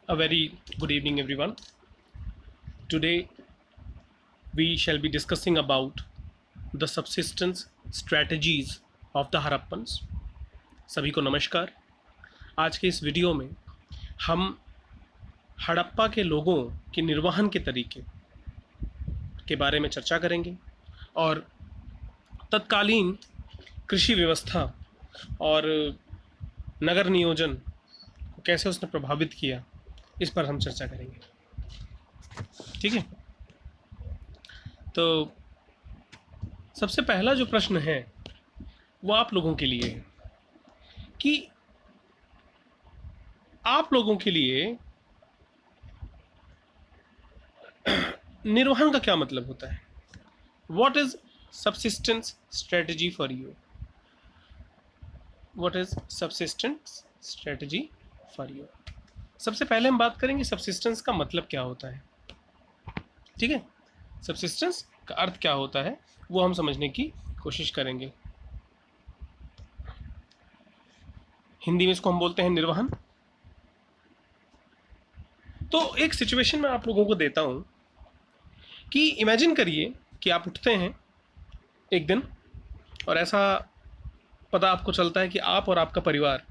A very good evening, everyone. Today, we shall be discussing about the subsistence strategies of the Harappans. सभी को नमस्कार। आज के इस वीडियो में हम हड़प्पा के लोगों के निर्वहन के तरीके के बारे में चर्चा करेंगे और तत्कालीन कृषि व्यवस्था और नगर नियोजन को कैसे उसने प्रभावित किया, इस पर हम चर्चा करेंगे। ठीक है, तो सबसे पहला जो प्रश्न है वो आप लोगों के लिए है कि आप लोगों के लिए निर्वहन का क्या मतलब होता है। What is subsistence strategy for you? What is subsistence strategy for you? सबसे पहले हम बात करेंगे सबसिस्टेंस का मतलब क्या होता है। ठीक है, सबसिस्टेंस का अर्थ क्या होता है वो हम समझने की कोशिश करेंगे। हिंदी में इसको हम बोलते हैं निर्वहन। तो एक सिचुएशन मैं आप लोगों को देता हूं कि इमेजिन करिए कि आप उठते हैं एक दिन और ऐसा पता आपको चलता है कि आप और आपका परिवार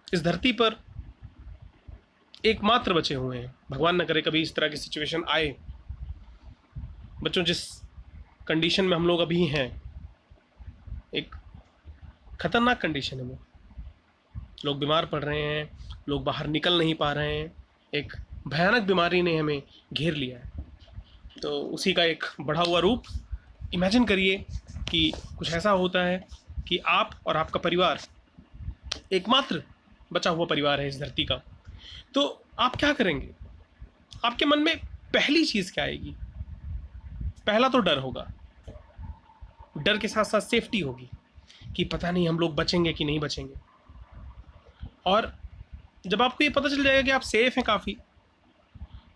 इस धरती पर एकमात्र बचे हुए हैं। भगवान न करे कभी इस तरह की सिचुएशन आए। बच्चों, जिस कंडीशन में हम लोग अभी हैं, एक खतरनाक कंडीशन है वो। लोग बीमार पड़ रहे हैं, लोग बाहर निकल नहीं पा रहे हैं, एक भयानक बीमारी ने हमें घेर लिया है। तो उसी का एक बढ़ा हुआ रूप इमेजिन करिए कि कुछ ऐसा होता है कि आप और आपका परिवार एकमात्र बचा हुआ परिवार है इस धरती का। तो आप क्या करेंगे? आपके मन में पहली चीज़ क्या आएगी? पहला तो डर होगा। डर के साथ साथ सेफ्टी होगी कि पता नहीं हम लोग बचेंगे कि नहीं बचेंगे। और जब आपको ये पता चल जाएगा कि आप सेफ हैं काफ़ी,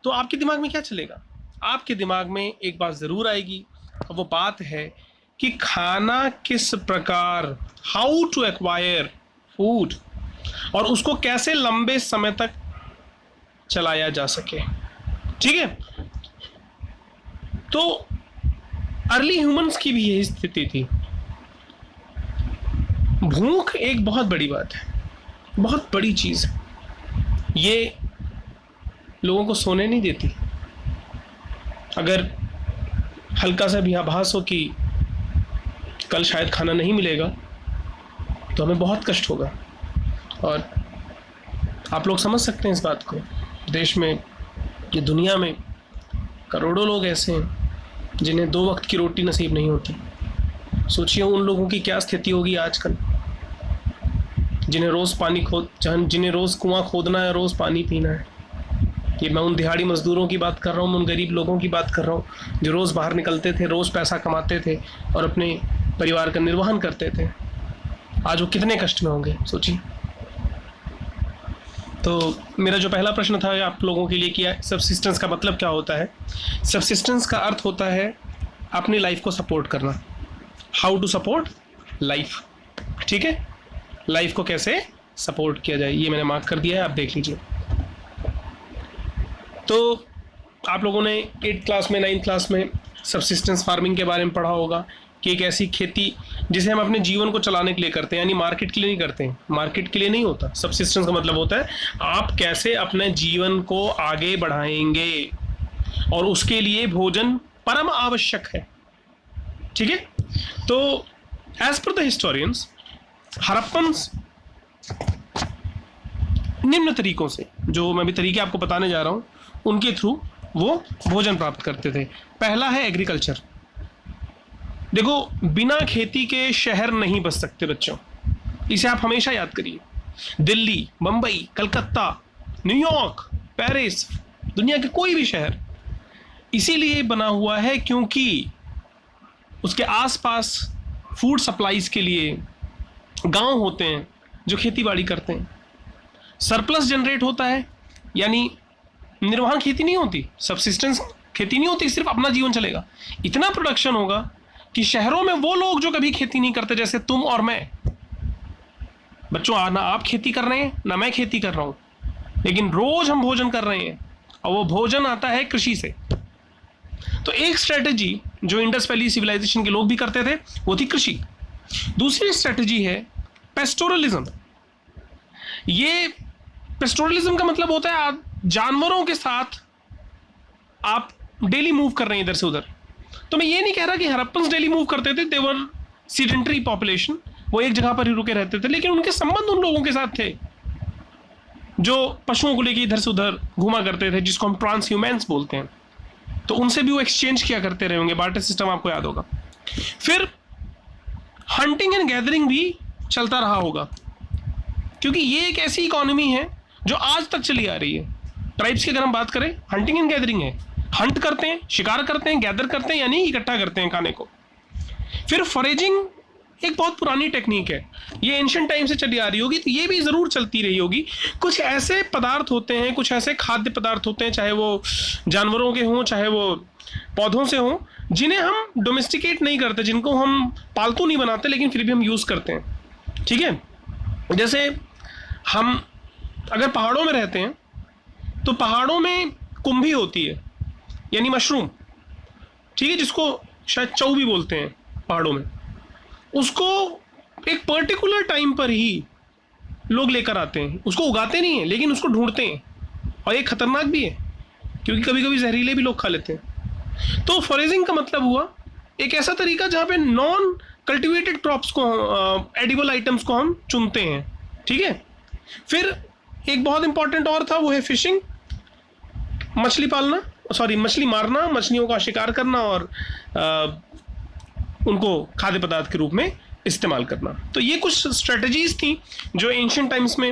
तो आपके दिमाग में क्या चलेगा? आपके दिमाग में एक बात ज़रूर आएगी, और वो बात है कि खाना किस प्रकार, हाउ टू एक्वायर फूड, और उसको कैसे लंबे समय तक चलाया जा सके। ठीक है, तो अर्ली ह्यूमंस की भी यही स्थिति थी। भूख एक बहुत बड़ी बात है, बहुत बड़ी चीज़ है। ये लोगों को सोने नहीं देती। अगर हल्का सा भी आभास हो कि कल शायद खाना नहीं मिलेगा तो हमें बहुत कष्ट होगा। और आप लोग समझ सकते हैं इस बात को। देश में, ये दुनिया में करोड़ों लोग ऐसे हैं जिन्हें 2 वक्त की रोटी नसीब नहीं होती। सोचिए उन लोगों की क्या स्थिति होगी आजकल, जिन्हें रोज़ कुआं खोदना है, रोज़ पानी पीना है। ये मैं उन दिहाड़ी मजदूरों की बात कर रहा हूँ, उन गरीब लोगों की बात कर रहा हूँ जो रोज़ बाहर निकलते थे, रोज़ पैसा कमाते थे और अपने परिवार का निर्वहन करते थे। आज वो कितने कष्ट में होंगे, सोचिए। तो मेरा जो पहला प्रश्न था आप लोगों के लिए कि सबसिस्टेंस का मतलब क्या होता है। सबसिस्टेंस का अर्थ होता है अपनी लाइफ को सपोर्ट करना। How to support life. ठीक है, लाइफ को कैसे सपोर्ट किया जाए, ये मैंने मार्क कर दिया है, आप देख लीजिए। तो आप लोगों ने 8th क्लास में, 9th क्लास में सबसिस्टेंस फार्मिंग के बारे में पढ़ा होगा कि एक ऐसी खेती जिसे हम अपने जीवन को चलाने के लिए करते हैं, यानी मार्केट के लिए नहीं करते हैं। मार्केट के लिए नहीं होता। सबसिस्टेंस का मतलब होता है आप कैसे अपने जीवन को आगे बढ़ाएंगे, और उसके लिए भोजन परम आवश्यक है। ठीक है, तो as per the historians, Harappans निम्न तरीकों से, जो मैं भी तरीके आपको बताने जा रहा हूं, उनके थ्रू वो भोजन प्राप्त करते थे। पहला है एग्रीकल्चर। देखो, बिना खेती के शहर नहीं बच सकते बच्चों, इसे आप हमेशा याद करिए। दिल्ली, मुंबई, कलकत्ता, न्यूयॉर्क, पेरिस, दुनिया के कोई भी शहर इसीलिए बना हुआ है क्योंकि उसके आसपास फूड सप्लाईज के लिए गांव होते हैं जो खेती बाड़ी करते हैं। सरप्लस जनरेट होता है, यानी निर्वहन खेती नहीं होती, सबसिस्टेंस खेती नहीं होती, सिर्फ अपना जीवन चलेगा। इतना प्रोडक्शन होगा कि शहरों में वो लोग जो कभी खेती नहीं करते, जैसे तुम और मैं, बच्चों, ना आप खेती कर रहे हैं ना मैं खेती कर रहा हूं, लेकिन रोज हम भोजन कर रहे हैं और वो भोजन आता है कृषि से। तो एक स्ट्रेटजी जो इंडस वैली सिविलाइजेशन के लोग भी करते थे वो थी कृषि। दूसरी स्ट्रेटजी है पेस्टोरलिज्म। ये पेस्टोरलिज्म का मतलब होता है आप जानवरों के साथ आप डेली मूव कर रहे हैं इधर से उधर। तो मैं ये नहीं कह रहा कि हड़प्पन्स डेली मूव करते थे, देवर सीडेंटरी पॉपुलेशन, वो एक जगह पर ही रुके रहते थे, लेकिन उनके संबंध उन लोगों के साथ थे जो पशुओं को लेके इधर से उधर घूमा करते थे, जिसको हम ट्रांसह्यूमेंस बोलते हैं। तो उनसे भी वो एक्सचेंज किया करते रहे होंगे, बार्टर सिस्टम आपको याद होगा। फिर हंटिंग एंड गैदरिंग भी चलता रहा होगा, क्योंकि ये एक ऐसी इकोनॉमी है जो आज तक चली आ रही है। ट्राइब्स की अगर हम बात करें, हंटिंग एंड गैदरिंग है, हंट करते हैं, शिकार करते हैं, गैदर करते हैं, यानी इकट्ठा करते हैं खाने को। फिर फॉरेजिंग एक बहुत पुरानी टेक्निक है, ये एंशिएंट टाइम से चली आ रही होगी, तो ये भी ज़रूर चलती रही होगी। कुछ ऐसे पदार्थ होते हैं, कुछ ऐसे खाद्य पदार्थ होते हैं, चाहे वो जानवरों के हों चाहे वो पौधों से हों, जिन्हें हम डोमेस्टिकेट नहीं करते, जिनको हम पालतू नहीं बनाते, लेकिन फिर भी हम यूज़ करते हैं। ठीक है, जैसे हम अगर पहाड़ों में रहते हैं तो पहाड़ों में कुंभी होती है, यानी मशरूम, ठीक है, जिसको शायद चौ भी बोलते हैं पहाड़ों में। उसको एक पर्टिकुलर टाइम पर ही लोग लेकर आते हैं, उसको उगाते नहीं हैं लेकिन उसको ढूंढते हैं, और ये खतरनाक भी है क्योंकि कभी कभी जहरीले भी लोग खा लेते हैं। तो फॉरेजिंग का मतलब हुआ एक ऐसा तरीका जहाँ पे नॉन कल्टिवेटेड क्रॉप्स को, एडिबल आइटम्स को हम चुनते हैं। ठीक है, फिर एक बहुत इंपॉर्टेंट और था, वो है फिशिंग, मछली पालना, सॉरी मछली मारना, मछलियों का शिकार करना और उनको खाद्य पदार्थ के रूप में इस्तेमाल करना। तो ये कुछ स्ट्रेटजीज थी जो एंशिएंट टाइम्स में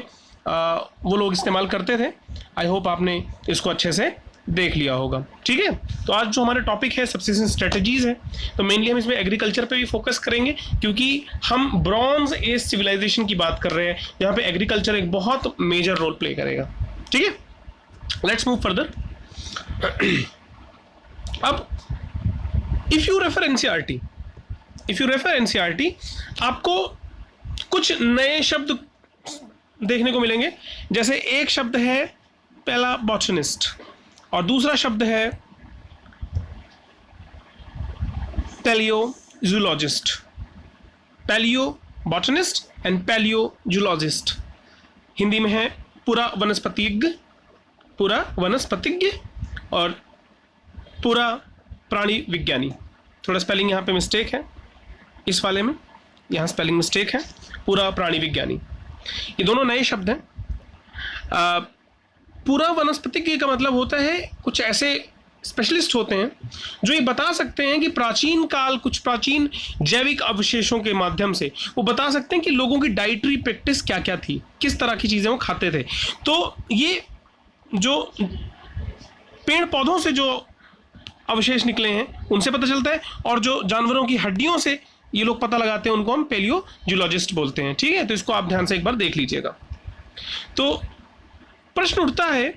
वो लोग इस्तेमाल करते थे। आई होप आपने इसको अच्छे से देख लिया होगा। ठीक है, तो आज जो हमारा टॉपिक है सब्सिस्टेंस स्ट्रेटजीज है, तो मेनली हम इसमें एग्रीकल्चर पे भी फोकस करेंगे, क्योंकि हम ब्रॉन्ज एज सिविलाइजेशन की बात कर रहे हैं जहाँ पे एग्रीकल्चर एक बहुत मेजर रोल प्ले करेगा। ठीक है, लेट्स मूव फर्दर। अब इफ यू रेफर एनसीईआरटी, आपको कुछ नए शब्द देखने को मिलेंगे। जैसे एक शब्द है पहला बॉटनिस्ट और दूसरा शब्द है पैलियोजूलॉजिस्ट। पैलियो बॉटनिस्ट एंड पैलियोजूलॉजिस्ट हिंदी में है पूरा वनस्पतिज्ञ और पूरा प्राणी विज्ञानी। थोड़ा स्पेलिंग यहाँ पे मिस्टेक है, इस वाले में यहाँ स्पेलिंग मिस्टेक है, पूरा प्राणी विज्ञानी। ये दोनों नए शब्द हैं। पूरा वनस्पतिज्ञ का मतलब होता है कुछ ऐसे स्पेशलिस्ट होते हैं जो ये बता सकते हैं कि प्राचीन काल, कुछ प्राचीन जैविक अवशेषों के माध्यम से वो बता सकते हैं कि लोगों की डाइटरी प्रैक्टिस क्या क्या थी, किस तरह की चीज़ें वो खाते थे। तो ये जो पेड़ पौधों से जो अवशेष निकले हैं उनसे पता चलता है, और जो जानवरों की हड्डियों से ये लोग पता लगाते हैं उनको हम पैलियोजूलॉजिस्ट बोलते हैं। ठीक है, तो इसको आप ध्यान से एक बार देख लीजिएगा। तो प्रश्न उठता है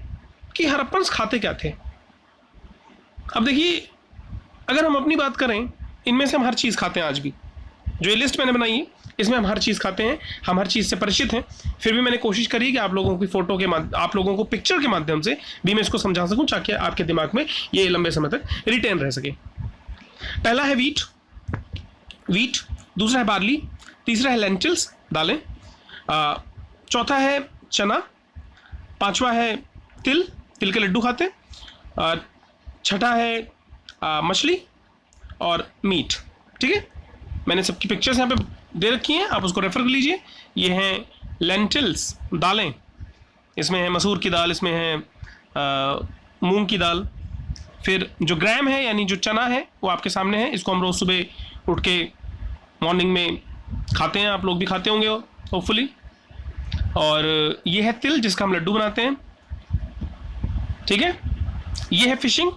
कि हड़प्पन्स खाते क्या थे। अब देखिए, अगर हम अपनी बात करें, इनमें से हम हर चीज़ खाते हैं। आज भी जो ये लिस्ट मैंने बनाई है इसमें हम हर चीज़ खाते हैं, हम हर चीज़ से परिचित हैं। फिर भी मैंने कोशिश करी कि आप लोगों की फ़ोटो के आप लोगों को पिक्चर के माध्यम से भी मैं इसको समझा सकूं, ताकि आपके दिमाग में ये लंबे समय तक रिटेन रह सके। पहला है वीट, दूसरा है बार्ली, तीसरा है लेंटिल्स, दालें, चौथा है चना, पांचवा है तिल के लड्डू खाते हैं, और छठा है मछली और मीट। ठीक है, मैंने सबकी पिक्चर्स यहाँ पे दे रखी हैं, आप उसको रेफर कर लीजिए। ये हैं लेंटिल्स, दालें, इसमें है मसूर की दाल, इसमें है मूंग की दाल। फिर जो ग्राम है यानी जो चना है वो आपके सामने है, इसको हम रोज़ सुबह उठ के मॉर्निंग में खाते हैं, आप लोग भी खाते होंगे होपफुली। और ये है तिल जिसका हम लड्डू बनाते हैं। ठीक है, ये है फिशिंग,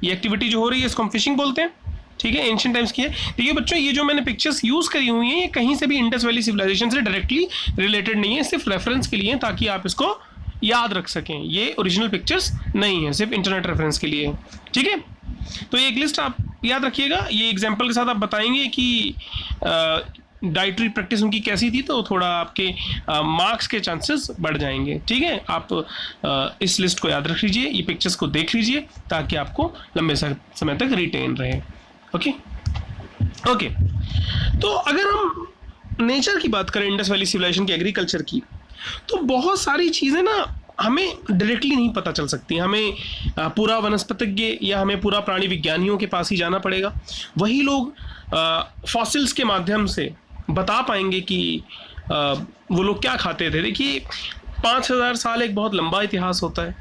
ये एक्टिविटी जो हो रही है इसको हम फिशिंग बोलते हैं। ठीक है, एंशिएंट टाइम्स की है। देखिए बच्चों, ये जो मैंने पिक्चर्स यूज़ करी हुई हैं ये कहीं से भी इंडस वैली सिविलाइजेशन से डायरेक्टली रिलेटेड नहीं है, सिर्फ रेफरेंस के लिए, ताकि आप इसको याद रख सकें। ये ओरिजिनल पिक्चर्स नहीं है, सिर्फ इंटरनेट रेफरेंस के लिए है। ठीक है, तो ये एक लिस्ट आप याद रखिएगा। ये एग्जाम्पल के साथ आप बताएंगे कि डाइटरी प्रैक्टिस उनकी कैसी थी, तो थोड़ा आपके मार्क्स के चांसेस बढ़ जाएंगे। ठीक है, आप इस लिस्ट को याद रख लीजिए, ये पिक्चर्स को देख लीजिए ताकि आपको लंबे समय तक रिटेन रहे। ओके ओके, तो अगर हम नेचर की बात करें, इंडस वैली सिविलाइजेशन की, एग्रीकल्चर की, तो बहुत सारी चीज़ें ना हमें डायरेक्टली नहीं पता चल सकती। हमें पूरा वनस्पतिज्ञ या हमें पूरा प्राणी विज्ञानियों के पास ही जाना पड़ेगा। वही लोग फॉसिल्स के माध्यम से बता पाएंगे कि वो लोग क्या खाते थे। देखिए 5000 साल एक बहुत लंबा इतिहास होता है,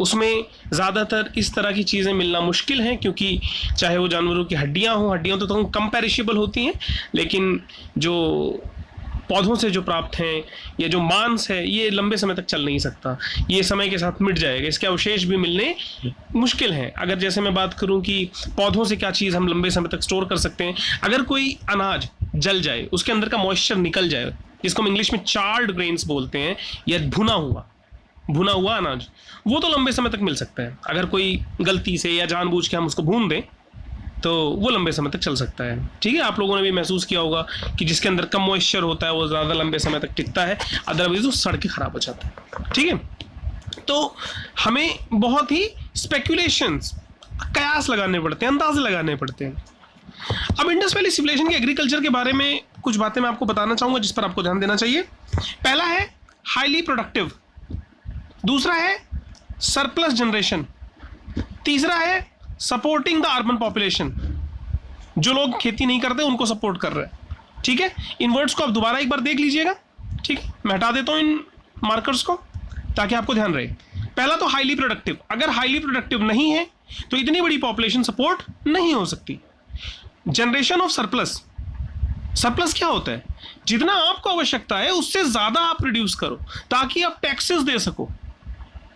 उसमें ज़्यादातर इस तरह की चीज़ें मिलना मुश्किल हैं, क्योंकि चाहे वो जानवरों की हड्डियाँ हों तो कम पेरिशेबल होती हैं, लेकिन जो पौधों से जो प्राप्त हैं या जो मांस है ये लंबे समय तक चल नहीं सकता, ये समय के साथ मिट जाएगा, इसके अवशेष भी मिलने मुश्किल हैं। अगर जैसे मैं बात करूं कि पौधों से क्या चीज़ हम लंबे समय तक स्टोर कर सकते हैं, अगर कोई अनाज जल जाए, उसके अंदर का मॉइस्चर निकल जाए, जिसको हम इंग्लिश में चार्ड ग्रेन्स बोलते हैं, या भुना हुआ अनाज, वो तो लंबे समय तक मिल सकता है। अगर कोई गलती से या जानबूझ के हम उसको भून दें तो वो लंबे समय तक चल सकता है। ठीक है, आप लोगों ने भी महसूस किया होगा कि जिसके अंदर कम मॉइस्चर होता है वो ज़्यादा लंबे समय तक टिकता है, अदरवाइज वो सड़ के खराब हो जाता है। ठीक है, तो हमें बहुत ही स्पेकुलेशंस, कयास लगाने पड़ते हैं, अंदाजे लगाने पड़ते हैं। अब इंडस वैली सिविलाइजेशन के एग्रीकल्चर के बारे में कुछ बातें मैं आपको बताना चाहूँगा जिस पर आपको ध्यान देना चाहिए। पहला है हाईली प्रोडक्टिव, दूसरा है सरप्लस जनरेशन, तीसरा है सपोर्टिंग द अर्बन पॉपुलेशन, जो लोग खेती नहीं करते उनको सपोर्ट कर रहे हैं। ठीक है, इन वर्ड्स को आप दोबारा एक बार देख लीजिएगा। ठीक है, मैं हटा देता हूं इन मार्कर्स को ताकि आपको ध्यान रहे। पहला तो हाईली प्रोडक्टिव, अगर हाईली प्रोडक्टिव नहीं है तो इतनी बड़ी पॉपुलेशन सपोर्ट नहीं हो सकती। जनरेशन ऑफ सरप्लस, सरप्लस क्या होता है, जितना आपको आवश्यकता है उससे ज्यादा आप प्रोड्यूस करो ताकि आप टैक्सेस दे सको,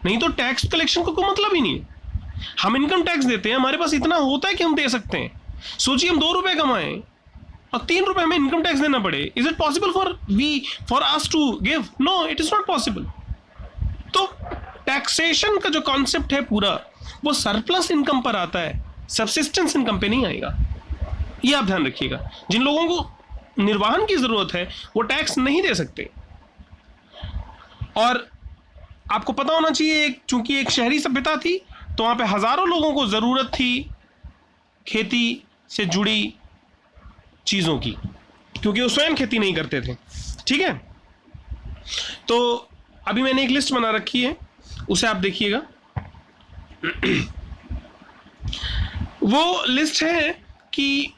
नहीं तो टैक्स कलेक्शन का कोई मतलब ही नहीं है। हम इनकम टैक्स देते हैं, हमारे पास इतना होता है कि हम दे सकते हैं। सोचिए हम 2 रुपए कमाएं और 3 रुपए हमें इनकम टैक्स देना पड़े, is it possible for us to give? No, it is not possible. तो टैक्सेशन का जो कॉन्सेप्ट है पूरा वो सरप्लस इनकम पर आता है, सब्सिस्टेंस इनकम पे नहीं आएगा। ये आप ध्यान रखिएगा। जिन लोगों को निर्वाहन की जरूरत है वो टैक्स नहीं दे सकते। और आपको पता होना चाहिए, चूंकि एक शहरी सभ्यता थी तो वहां पे हजारों लोगों को जरूरत थी खेती से जुड़ी चीजों की, क्योंकि वो स्वयं खेती नहीं करते थे। ठीक है, तो अभी मैंने एक लिस्ट बना रखी है, उसे आप देखिएगा। वो लिस्ट है कि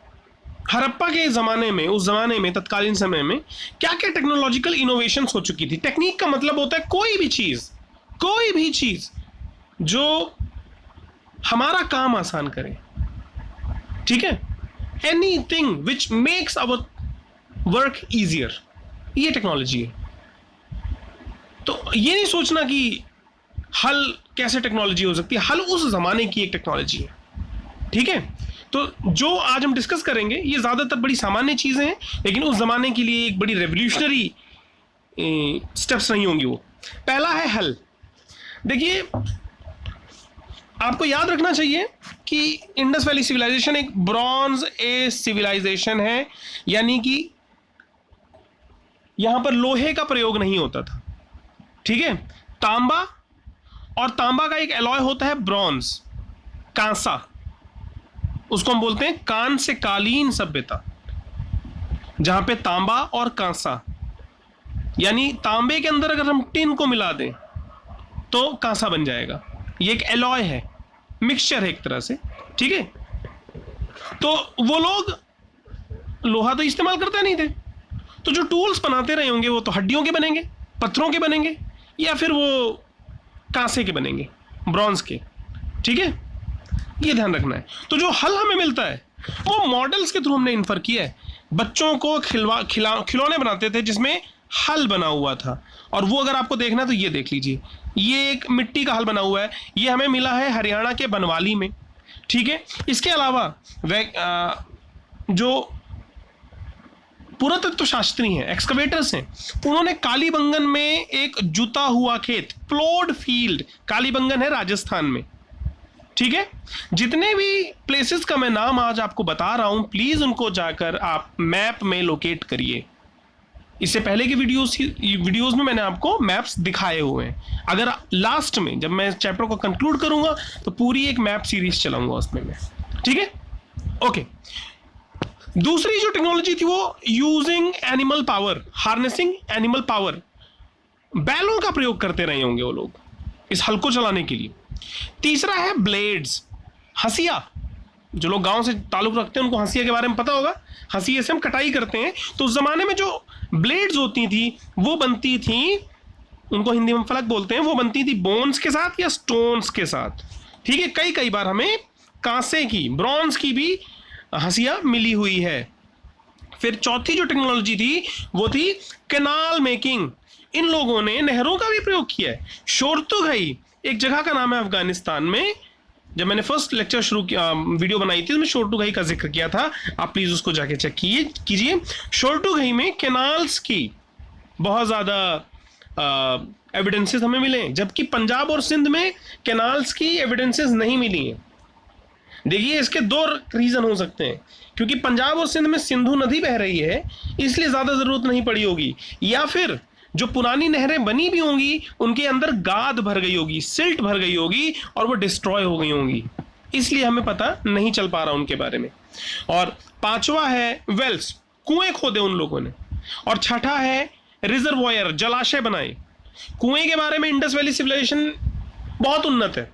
हड़प्पा के ज़माने में, उस ज़माने में, तत्कालीन समय में क्या क्या टेक्नोलॉजिकल इनोवेशंस हो चुकी थी। टेक्निक का मतलब होता है कोई भी चीज़ जो हमारा काम आसान करे। ठीक है, anything which makes our work easier, ये टेक्नोलॉजी है। तो ये नहीं सोचना कि हल कैसे टेक्नोलॉजी हो सकती है, हल उस ज़माने की एक टेक्नोलॉजी है। ठीक है, तो जो आज हम डिस्कस करेंगे ये ज़्यादातर बड़ी सामान्य चीज़ें हैं, लेकिन उस ज़माने के लिए एक बड़ी रेवोल्यूशनरी स्टेप्स नहीं होंगी वो। पहला है हल। देखिए आपको याद रखना चाहिए कि इंडस वैली सिविलाइजेशन एक ब्रॉन्ज एज सिविलाइजेशन है, यानी कि यहां पर लोहे का प्रयोग नहीं होता था। ठीक है, तांबा, और तांबा का एक एलॉय होता है ब्रॉन्ज, कांसा, उसको हम बोलते हैं कान से कालीन सभ्यता, जहां पे तांबा और कांसा, यानी तांबे के अंदर अगर हम टिन को मिला दें तो कांसा बन जाएगा। ये एक एलॉय है, मिक्सचर है एक तरह से। ठीक है, तो वो लोग लोहा तो इस्तेमाल करते नहीं थे, तो जो टूल्स बनाते रहे होंगे वो तो हड्डियों के बनेंगे, पत्थरों के बनेंगे, या फिर वो कांसे के बनेंगे, ब्रॉन्ज के। ठीक है, ये ध्यान रखना है। तो जो हल हमें मिलता है वो मॉडल्स के थ्रू हमने इन्फर किया है। बच्चों को खिलौने बनाते थे जिसमें हल बना हुआ था, और वो अगर आपको देखना है तो ये देख लीजिए, ये एक मिट्टी का हल बना हुआ है, ये हमें मिला है हरियाणा के बनवाली में। ठीक है, इसके अलावा जो पुरातत्व शास्त्री हैं, एक्सकवेटर्स हैं, उन्होंने कालीबंगन में एक जुता हुआ खेत, प्लोड फील्ड, कालीबंगन है राजस्थान में। ठीक है, जितने भी प्लेसेस का मैं नाम आज आपको बता रहा हूं, प्लीज उनको जाकर आप मैप में लोकेट करिए। इससे पहले के वीडियोस में मैंने आपको मैप्स दिखाए हुए हैं। अगर लास्ट में जब मैं चैप्टर को कंक्लूड करूंगा तो पूरी एक मैप सीरीज चलाऊंगा उसमें मैं, ठीक है। ओके, दूसरी जो टेक्नोलॉजी थी वो using animal power, harnessing animal power. बैलों का प्रयोग करते रहे होंगे वो लोग इस हल को चलाने के लिए। तीसरा है ब्लेड्स, हंसिया। जो लोग गांव से ताल्लुक रखते हैं उनको हंसिया के बारे में पता होगा। हंसिया से हम कटाई करते हैं, तो उस जमाने में जो ब्लेड्स होती थी वो बनती थी, उनको हिंदी में फलक बोलते हैं, वो बनती थी बोन्स के साथ या स्टोन्स के साथ, ठीक है। कई बार हमें कांसे की, ब्रॉन्ज की भी हंसिया मिली हुई है। फिर चौथी जो टेक्नोलॉजी थी वो थी कैनाल मेकिंग। इन लोगों ने नहरों का भी प्रयोग किया है। शोरतुघई एक जगह का नाम है अफगानिस्तान में। जब मैंने फर्स्ट लेक्चर शुरू किया, वीडियो बनाई थी, तो मैं शोरतुघई का जिक्र किया था, आप प्लीज उसको जाके चेक कीजिए। शोरतुघई में कैनाल्स की बहुत ज्यादा एविडेंसेस हमें मिले, जबकि पंजाब और सिंध में कैनाल्स की एविडेंसेस नहीं मिली हैं। देखिए, इसके दो रीजन हो सकते हैं, क्योंकि पंजाब और सिंध में सिंधु नदी बह रही है इसलिए ज्यादा जरूरत नहीं पड़ी होगी, या फिर जो पुरानी नहरें बनी भी होंगी उनके अंदर गाद भर गई होगी, सिल्ट भर गई होगी और वो डिस्ट्रॉय हो गई होंगी, इसलिए हमें पता नहीं चल पा रहा उनके बारे में। और पांचवा है वेल्स, कुएं खोदे उन लोगों ने। और छठा है रिजर्वॉयर, जलाशय बनाए। कुएं के बारे में इंडस वैली सिविलाइजेशन बहुत उन्नत है।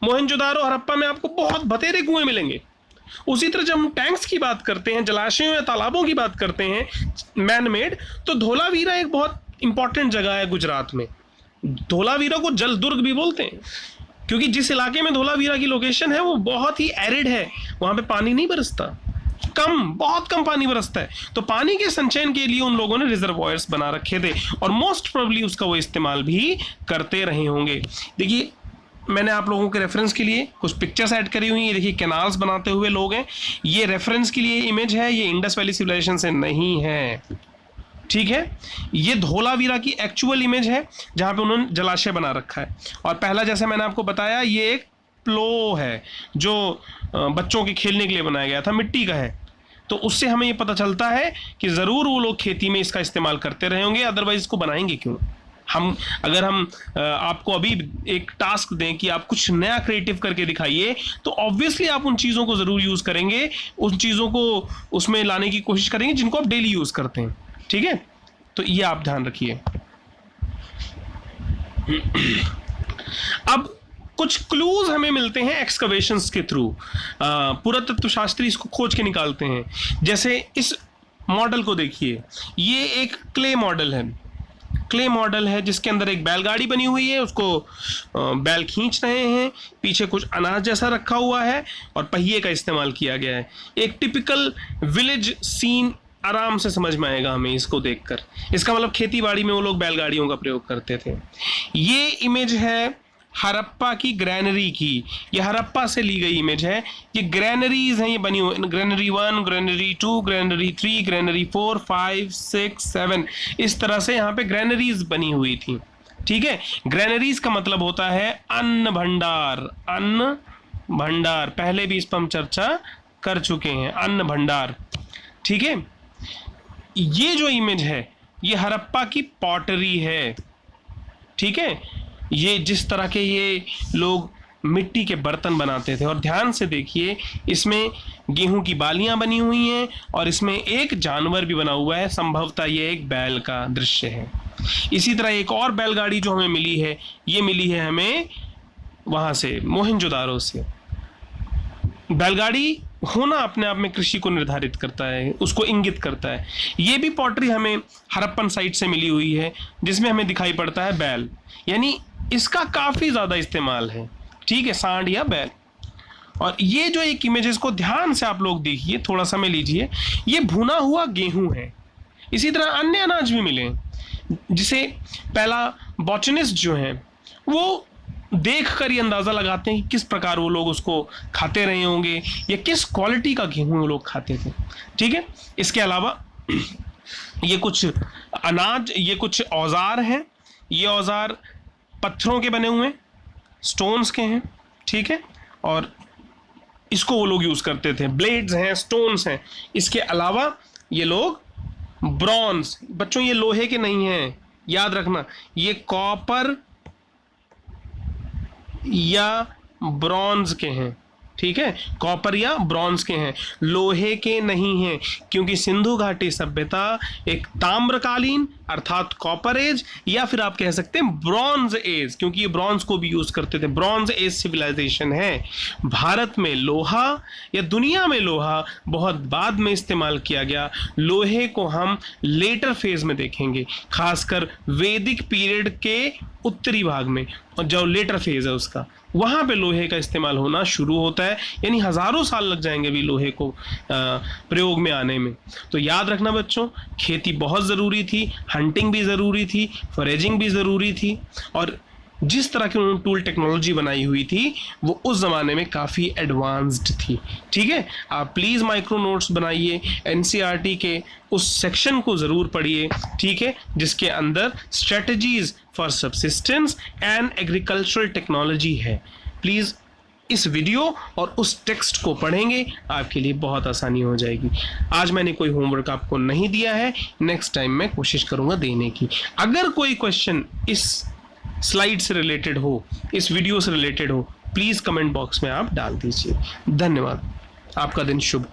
मोहनजोदारो, हड़प्पा में आपको बहुत बतेरे कुएं मिलेंगे। उसी तरह जब हम टैंक्स की बात करते हैं, जलाशयों या तालाबों की बात करते हैं मैन मेड, तो धोलावीरा एक बहुत इंपॉर्टेंट जगह है गुजरात में। धोलावीरा को जल दुर्ग भी बोलते हैं, क्योंकि जिस इलाके में धोलावीरा की लोकेशन है वो बहुत ही एरिड है, वहां पे पानी नहीं बरसता, बहुत कम पानी बरसता है। तो पानी के संचयन के लिए उन लोगों ने रिजर्वॉयर्स बना रखे थे और मोस्ट प्रोबेबली उसका वो इस्तेमाल भी करते रहे होंगे। देखिए, मैंने आप लोगों के रेफरेंस के लिए कुछ पिक्चर्स ऐड करी हुई है। देखिए, कैनाल्स बनाते हुए लोग हैं। ये रेफरेंस के लिए इमेज है, ये इंडस वैली सिविलाइजेशन से नहीं है, ठीक है। ये धोलावीरा की एक्चुअल इमेज है जहां पे उन्होंने जलाशय बना रखा है। और पहला, जैसे मैंने आपको बताया, ये एक प्लो है जो बच्चों के खेलने के लिए बनाया गया था, मिट्टी का है। तो उससे हमें ये पता चलता है कि जरूर वो लोग खेती में इसका इस्तेमाल करते रहे होंगे, अदरवाइज इसको बनाएंगे क्यों। अगर हम आपको अभी एक टास्क दें कि आप कुछ नया क्रिएटिव करके दिखाइए, तो ऑब्वियसली आप उन चीज़ों को ज़रूर यूज़ करेंगे, उन चीज़ों को उसमें लाने की कोशिश करेंगे जिनको आप डेली यूज़ करते हैं, ठीक है। तो ये आप ध्यान रखिए। अब कुछ क्लूज हमें मिलते हैं एक्सकवेशंस के थ्रू। पुरातत्व शास्त्री इसको खोज के निकालते हैं। जैसे इस मॉडल को देखिए, ये एक क्ले मॉडल है जिसके अंदर एक बैलगाड़ी बनी हुई है, उसको बैल खींच रहे हैं, पीछे कुछ अनाज जैसा रखा हुआ है और पहिए का इस्तेमाल किया गया है। एक टिपिकल विलेज सीन आराम से समझ में आएगा हमें इसको देखकर। इसका मतलब खेती बाड़ी में वो लोग बैलगाड़ियों का प्रयोग करते थे। ये इमेज है हड़प्पा की ग्रैनरी की, ये हड़प्पा से ली गई इमेज है। ये ग्रैनरीज हैं, ये बनी हुई, ग्रैनरी 1, ग्रैनरी 2, ग्रैनरी 3, ग्रैनरी 4, 5, 6, 7, इस तरह से यहाँ पे ग्रैनरीज बनी हुई थी, ठीक है। ग्रैनरीज का मतलब होता है अन्न भंडार। अन्न भंडार, पहले भी इस पर हम चर्चा कर चुके हैं, अन्न भंडार, ठीक है। ये जो इमेज है ये हड़प्पा की पॉटरी है, ठीक है। ये जिस तरह के ये लोग मिट्टी के बर्तन बनाते थे, और ध्यान से देखिए इसमें गेहूं की बालियां बनी हुई हैं और इसमें एक जानवर भी बना हुआ है, संभवतः ये एक बैल का दृश्य है। इसी तरह एक और बैलगाड़ी जो हमें मिली है, ये मिली है हमें वहां से, मोहनजोदारो से। बैलगाड़ी होना अपने आप में कृषि को निर्धारित करता है, उसको इंगित करता है। ये भी पॉटरी हमें हड़प्पन साइट से मिली हुई है जिसमें हमें दिखाई पड़ता है बैल, यानी इसका काफी ज्यादा इस्तेमाल है, ठीक है, सांड या बैल। और ये जो एक इमेज है इसको ध्यान से आप लोग देखिए, थोड़ा समय लीजिए। ये भुना हुआ गेहूं है। इसी तरह अन्य अनाज भी मिले, जिसे पहला बॉटनिस्ट जो है वो देख कर ही अंदाजा लगाते हैं कि किस प्रकार वो लोग उसको खाते रहे होंगे या किस क्वालिटी का गेहूं वो लोग खाते थे, ठीक है। इसके अलावा ये कुछ अनाज, ये कुछ औजार हैं। ये औजार पत्थरों के बने हुए, स्टोन्स के हैं, ठीक है, और इसको वो लोग यूज करते थे। ब्लेड्स हैं, स्टोन्स हैं। इसके अलावा ये लोग ब्रॉन्ज, बच्चों ये लोहे के नहीं हैं, याद रखना, ये कॉपर या ब्रॉन्ज के हैं, ठीक है, कॉपर या ब्रॉन्ज के हैं, लोहे के नहीं हैं, क्योंकि सिंधु घाटी सभ्यता एक ताम्रकालीन अर्थात कॉपर एज या फिर आप कह सकते हैं ब्रॉन्ज एज, क्योंकि ये ब्रॉन्ज को भी यूज करते थे, ब्रॉन्ज एज सिविलाइजेशन है। भारत में लोहा या दुनिया में लोहा बहुत बाद में इस्तेमाल किया गया, लोहे को हम लेटर फेज में देखेंगे, खासकर वैदिक पीरियड के उत्तरी भाग में, और जो लेटर फेज है उसका, वहां पे लोहे का इस्तेमाल होना शुरू होता है, यानी हजारों साल लग जाएंगे अभी लोहे को प्रयोग में आने में। तो याद रखना बच्चों, खेती बहुत ज़रूरी थी, हंटिंग भी ज़रूरी थी, फॉरेजिंग भी ज़रूरी थी, और जिस तरह की उन्होंने टूल टेक्नोलॉजी बनाई हुई थी वो उस ज़माने में काफ़ी एडवांस्ड थी। ठीक है, आप प्लीज़ माइक्रो नोट्स बनाइए, एनसीईआरटी के उस सेक्शन को ज़रूर पढ़िए, ठीक है, जिसके अंदर strategies for subsistence and agricultural technology है। प्लीज़ इस वीडियो और उस टेक्स्ट को पढ़ेंगे, आपके लिए बहुत आसानी हो जाएगी। आज मैंने कोई होमवर्क आपको नहीं दिया है, नेक्स्ट टाइम मैं कोशिश करूँगा देने की। अगर कोई क्वेश्चन इस स्लाइड से रिलेटेड हो, इस वीडियो से रिलेटेड हो, प्लीज़ कमेंट बॉक्स में आप डाल दीजिए। धन्यवाद, आपका दिन शुभ।